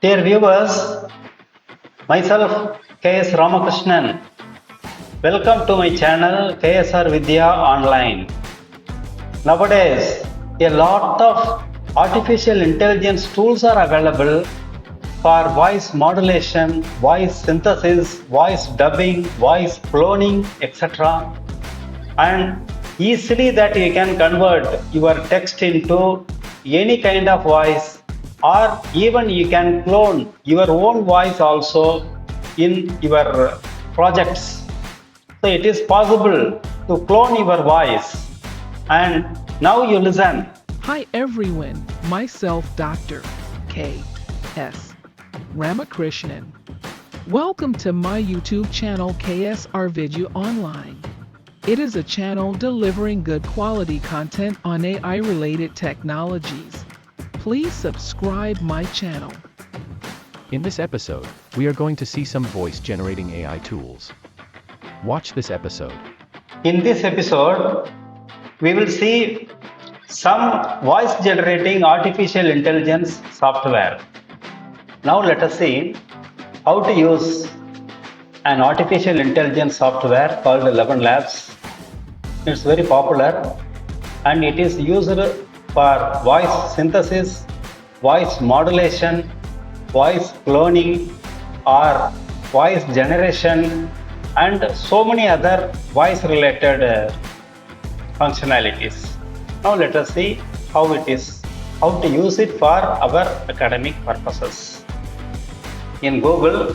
Dear viewers, myself K.S. Ramakrishnan. Welcome to my channel KSR Vidya Online. Nowadays, a lot of artificial intelligence tools are available for voice modulation, voice synthesis, voice dubbing, voice cloning, etc. And easily that you can convert your text into any kind of voice, or even you can clone your own voice also in your projects. So it is possible to clone your voice. And now you listen. Hi everyone, myself Dr. K.S. Ramakrishnan. Welcome to my YouTube channel KSR Vidya Online. It is a channel delivering good quality content on AI related technologies. Please subscribe my channel. In this episode, we are going to see some voice generating AI tools. Watch this episode. In this episode, we will see some voice generating artificial intelligence software. Now let us see how to use an artificial intelligence software called ElevenLabs. It's very popular and it is used for voice synthesis, voice modulation, voice cloning, or voice generation, and so many other voice related functionalities. Now let us see how to use it for our academic purposes. In Google,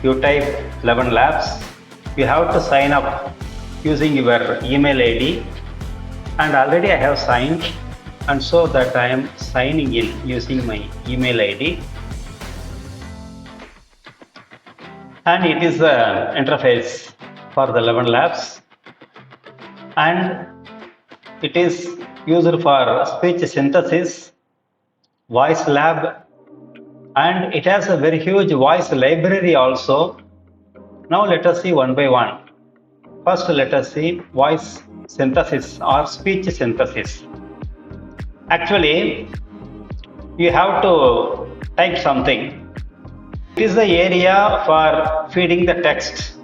you type ElevenLabs. You have to sign up using your email ID, and already I have signed, and so that I am signing in using my email ID. And it is the interface for the ElevenLabs, and it is used for speech synthesis, voice lab, and it has a very huge voice library also. Now let us see one by one. First, let us see voice synthesis or speech synthesis. Actually, you have to type something. It is the area for feeding the text.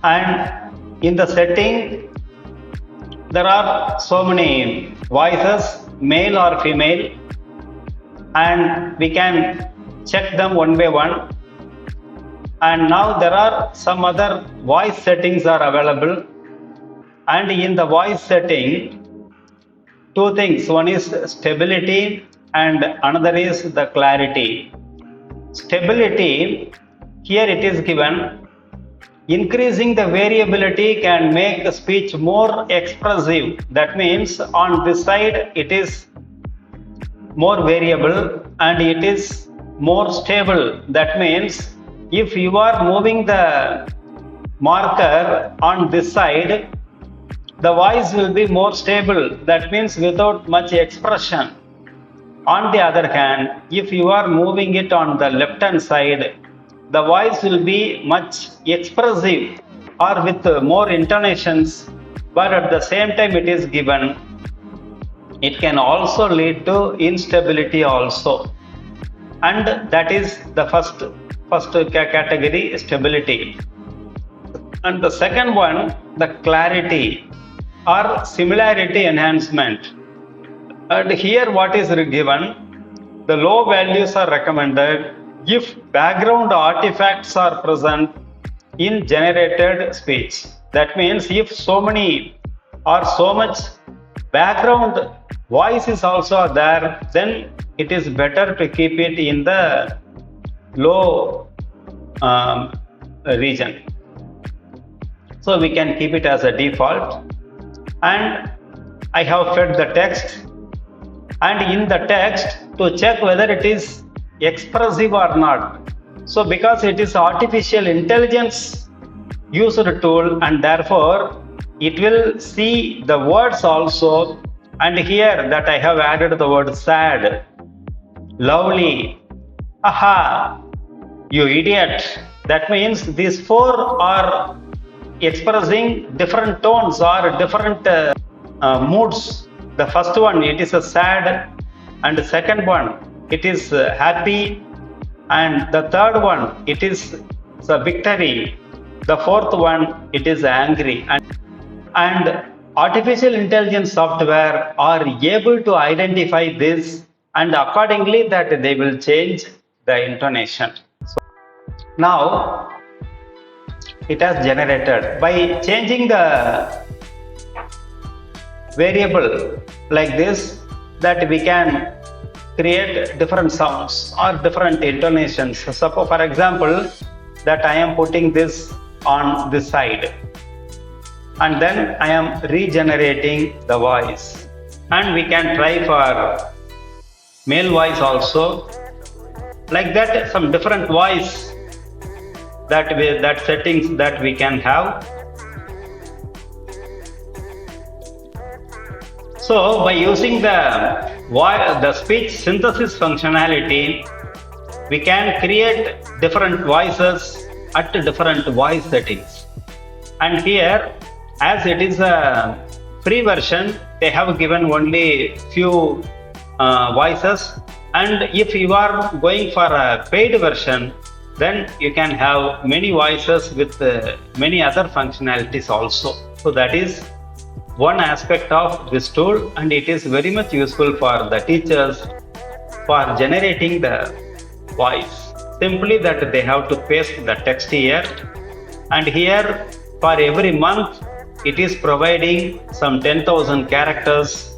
And in the setting, there are so many voices, male or female, and we can check them one by one. And now there are some other voice settings are available, and in the voice setting, two things. One is stability and another is the clarity. Stability, here it is given, increasing the variability can make the speech more expressive. That means on this side it is more variable and it is more stable. That means if you are moving the marker on this side, the voice will be more stable. That means without much expression. On the other hand, if you are moving it on the left hand side, the voice will be much expressive or with more intonations, but at the same time it is given. It can also lead to instability also. And that is the first category, stability. And the second one, the clarity or similarity enhancement. And here what is given, the low values are recommended if background artifacts are present in generated speech. That means if so many or so much background voice is also there, then it is better to keep it in the low region. So we can keep it as a default. And I have fed the text, and in the text to check whether it is expressive or not. So because it is artificial intelligence used tool, and therefore it will see the words also. And here that I have added the word sad, lovely, aha, you idiot. That means these four are expressing different tones or different moods. The first one, it is a sad, and the second one, it is happy, and the third one, it is the victory. The fourth one, it is angry. And artificial intelligence software are able to identify this, and accordingly that they will change the intonation. So now it has generated by changing the variable like this, that we can create different sounds or different intonations. Suppose for example that I am putting this on this side, and then I am regenerating the voice, and we can try for male voice also, like that. Some different voice that settings that we can have. So by using the speech synthesis functionality, we can create different voices at different voice settings. And here, as it is a free version, they have given only few voices, and if you are going for a paid version, then you can have many voices with many other functionalities also. So that is one aspect of this tool, and it is very much useful for the teachers for generating the voice. Simply that they have to paste the text here, and here for every month it is providing some 10,000 characters,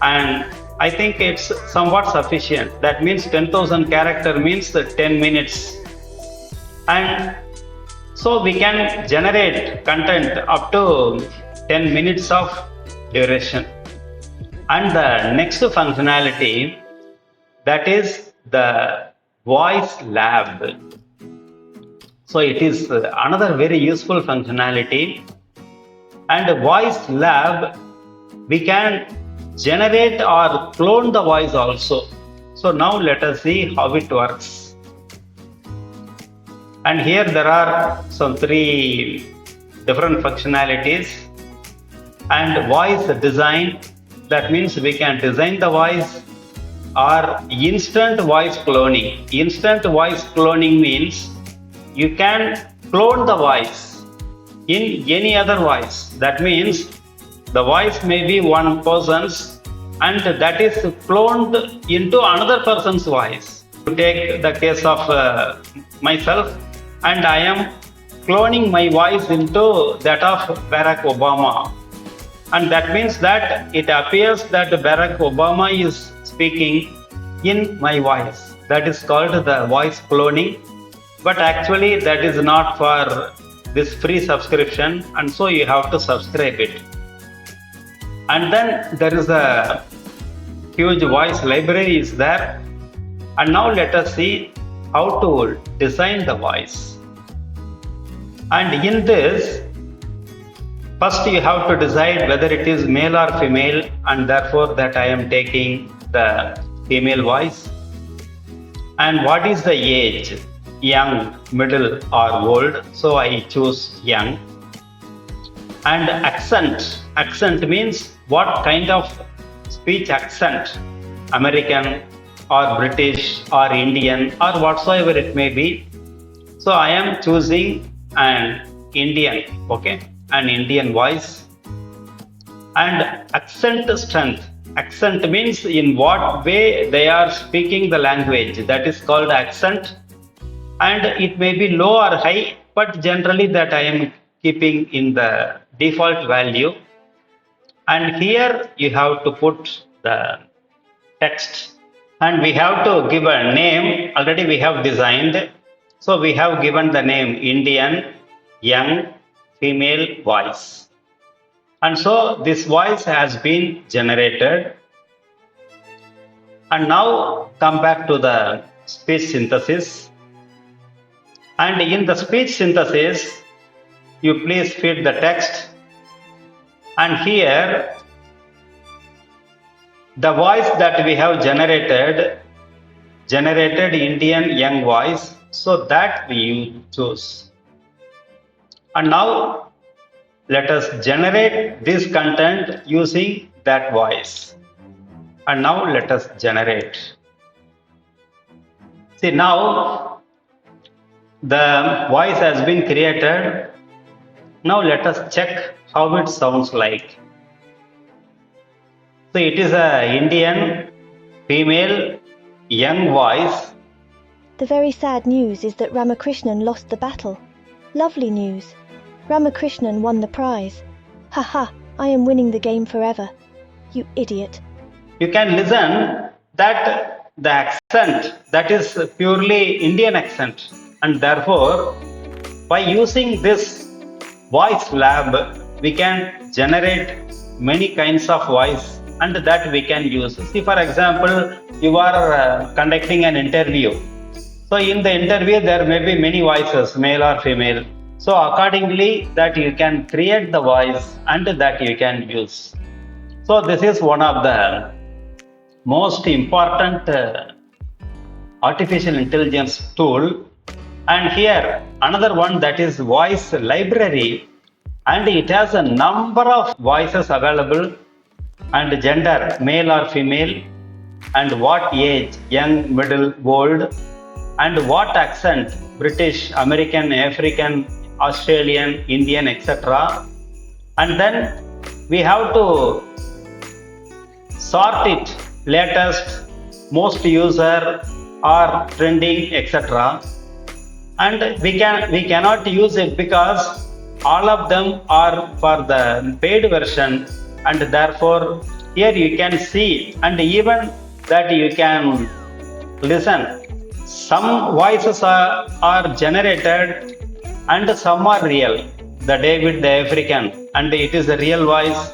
and I think it's somewhat sufficient. That means 10,000 character means 10 minutes, and so we can generate content up to 10 minutes of duration. And the next functionality, that is the voice lab. So it is another very useful functionality, and voice lab, we can generate or clone the voice also. So now let us see how it works. And here there are some 3 different functionalities. And voice design, that means we can design the voice, or instant voice cloning. Instant voice cloning means you can clone the voice in any other voice. That means the voice may be one person's, and that is cloned into another person's voice. To take the case of myself, and I am cloning my voice into that of Barack Obama. And that means that it appears that Barack Obama is speaking in my voice. That is called the voice cloning. But actually that is not for this free subscription, and so you have to subscribe it. And then there is a huge voice library is there. And now let us see how to design the voice. And in this, first you have to decide whether it is male or female, and therefore that I am taking the female voice. And what is the age? Young, middle or old? So I choose young. And accent. Accent means what kind of speech accent? American or British or Indian or whatsoever it may be. So I am choosing an Indian, okay? An Indian voice. And accent strength. Accent means in what way they are speaking the language. That is called accent. And it may be low or high, but generally that I am keeping in the default value. And here you have to put the text. And we have to give a name. Already we have designed. So we have given the name Indian, young, female voice. And so this voice has been generated. And now come back to the speech synthesis. And in the speech synthesis, you please feed the text. And here, the voice that we have generated Indian young voice, so that we choose. And now let us generate this content using that voice. And now let us generate. See, now the voice has been created. Now let us check how it sounds like. So it is a Indian female young voice. The very sad news is that Ramakrishnan lost the battle. Lovely news. Ramakrishnan won the prize. Haha, I am winning the game forever. You idiot. You can listen that the accent, that is purely Indian accent, and therefore by using this voice lab we can generate many kinds of voice and that we can use. See, for example, you are conducting an interview. So in the interview there may be many voices, male or female. So accordingly that you can create the voice and that you can use. So this is one of the most important artificial intelligence tool. And here another one, that is voice library, and it has a number of voices available and gender, male or female, and what age, young, middle, old, and what accent, British, American, African, Australian, Indian, etc. And then we have to sort it, latest, most user, or trending, etc. And we cannot use it because all of them are for the paid version, and therefore here you can see and even that you can listen. Some voices are generated and some are real. The David the African, and it is a real voice,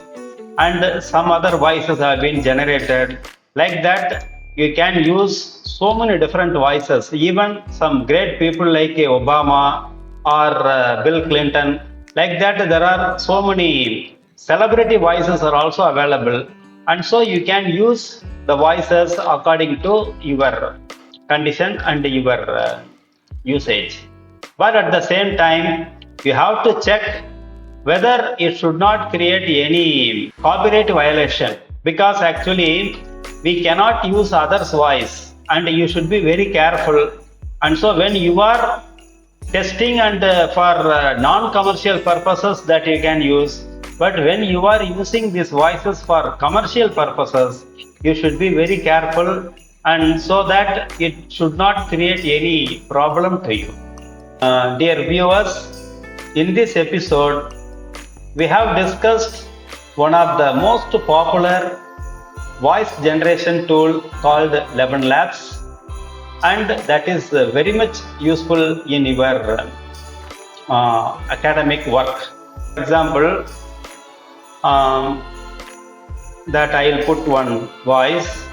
and some other voices have been generated. Like that you can use so many different voices. Even some great people like Obama or Bill Clinton, like that there are so many celebrity voices are also available, and so you can use the voices according to your condition and your usage. But at the same time you have to check whether it should not create any copyright violation, because actually we cannot use others' voice and you should be very careful. And so when you are testing and for non-commercial purposes that you can use, but when you are using these voices for commercial purposes you should be very careful, and so that it should not create any problem to you. Dear viewers, in this episode we have discussed one of the most popular voice generation tool called Eleven Labs, and that is very much useful in your academic work. For example, that I will put one voice.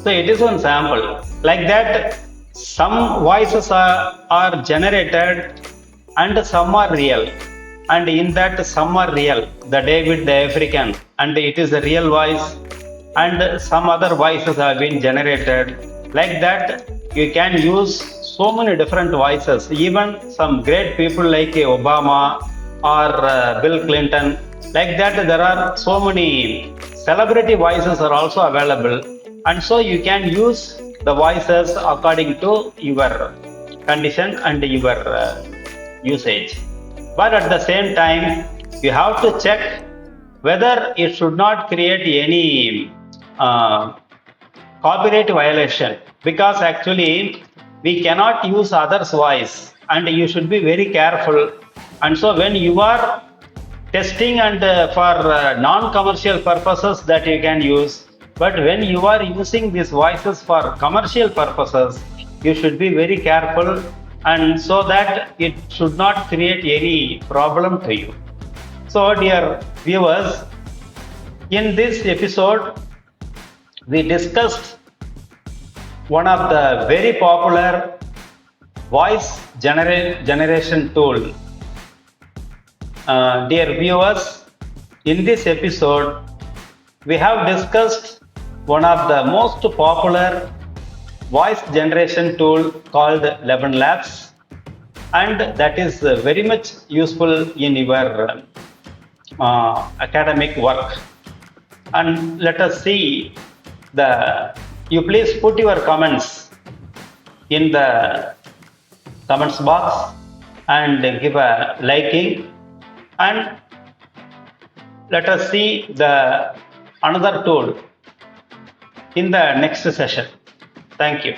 So it is one sample. Like that, some voices are generated and some are real. And in that some are real. The David the African, and it is a real voice, and some other voices have been generated. Like that, you can use so many different voices. Even some great people like Obama or Bill Clinton. Like that, there are so many celebrity voices are also available. And so you can use the voices according to your condition and your usage. But at the same time you have to check whether it should not create any copyright violation, because actually we cannot use others' voice and you should be very careful. And so when you are testing and for non-commercial purposes that you can use, but when you are using these voices for commercial purposes you should be very careful, and so that it should not create any problem to you. So dear viewers, in this episode we discussed one of the very popular voice generation tool Dear viewers, in this episode we have discussed one of the most popular voice generation tool called 11 Labs, and that is very much useful in your academic work. And let us see the, you please put your comments in the comments box and give a liking, and let us see the another tool in the next session. Thank you.